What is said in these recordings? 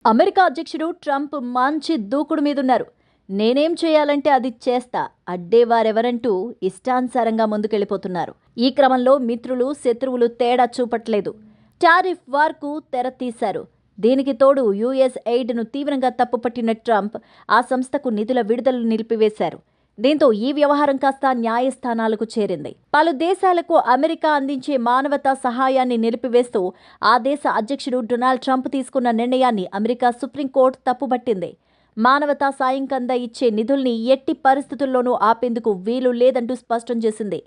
America అధ్యక్షుడు Trump మంచి దూకుడు మీదున్నారు. నేనేం చేయాలంటే అది చేస్తా, అడ్డేవారెవరంటూ ఇష్టానుసారంగా ముందుకెళ్లిపోతున్నారు. ఈ క్రమంలో మిత్రులు, శత్రువులు తేడా చూపట్లేదు. టారిఫ్ వార్కు తెర తీశారు. దీనికి తోడు యుఎస్ ఎయిడ్ను తీవ్రంగా తప్పుపట్టిన ట్రంప్ ఆ సంస్థకు నిధుల విడుదలను నిలిపివేశారు. దీంతో ఈ వ్యవహారం కాస్త న్యాయస్థానాలకు చేరింది. పలు దేశాలకు అమెరికా అందించే మానవతా సహాయాన్ని నిలిపివేస్తూ ఆ దేశ అధ్యక్షుడు డొనాల్డ్ ట్రంప్ తీసుకున్న నిర్ణయాన్ని అమెరికా సుప్రీంకోర్టు తప్పుబట్టింది. మానవతా సాయం కింద ఇచ్చే నిధుల్ని ఎట్టి పరిస్థితుల్లోనూ ఆపేందుకు వీలు లేదంటూ స్పష్టం చేసింది.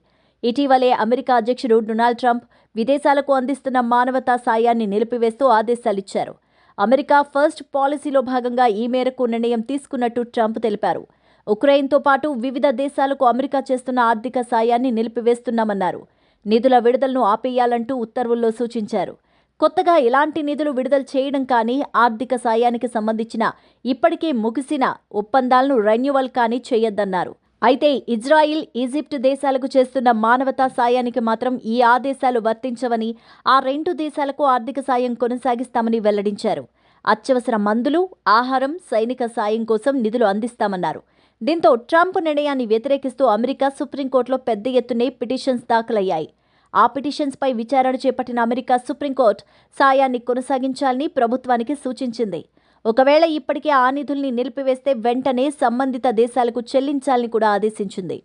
ఇటీవలే అమెరికా అధ్యక్షుడు డొనాల్డ్ ట్రంప్ విదేశాలకు అందిస్తున్న మానవతా సాయాన్ని నిలిపివేస్తూ ఆదేశాలిచ్చారు. అమెరికా ఫస్ట్ పాలసీలో భాగంగా ఈ మేరకు నిర్ణయం తీసుకున్నట్టు ట్రంప్ తెలిపారు. ఉక్రెయిన్తో పాటు వివిధ దేశాలకు అమెరికా చేస్తున్న ఆర్థిక సాయాన్ని నిలిపివేస్తున్నామన్నారు. నిధుల విడుదలను ఆపేయాలంటూ ఉత్తర్వుల్లో సూచించారు. కొత్తగా ఇలాంటి నిధులు విడుదల చేయడం కానీ, ఆర్థిక సాయానికి సంబంధించిన ఇప్పటికే ముగిసిన ఒప్పందాలను రెన్యువల్ కానీ చేయొద్దన్నారు. అయితే ఇజ్రాయిల్, ఈజిప్ట్ దేశాలకు చేస్తున్న మానవతా సాయానికి మాత్రం ఈ ఆదేశాలు వర్తించవని, ఆ రెండు దేశాలకు ఆర్థిక సాయం కొనసాగిస్తామని వెల్లడించారు. అత్యవసర మందులు, ఆహారం, సైనిక సాయం కోసం నిధులు అందిస్తామన్నారు. దీంతో ట్రంప్ నిర్ణయాన్ని వ్యతిరేకిస్తూ అమెరికా సుప్రీంకోర్టులో పెద్ద ఎత్తునే పిటిషన్స్ దాఖలయ్యాయి. ఆ పిటిషన్స్పై విచారణ చేపట్టిన అమెరికా సుప్రీంకోర్టు సాయాన్ని కొనసాగించాలని ప్రభుత్వానికి సూచించింది. ఒకవేళ ఇప్పటికే ఆ నిధుల్ని నిలిపివేస్తే వెంటనే సంబంధిత దేశాలకు చెల్లించాలని కూడా ఆదేశించింది.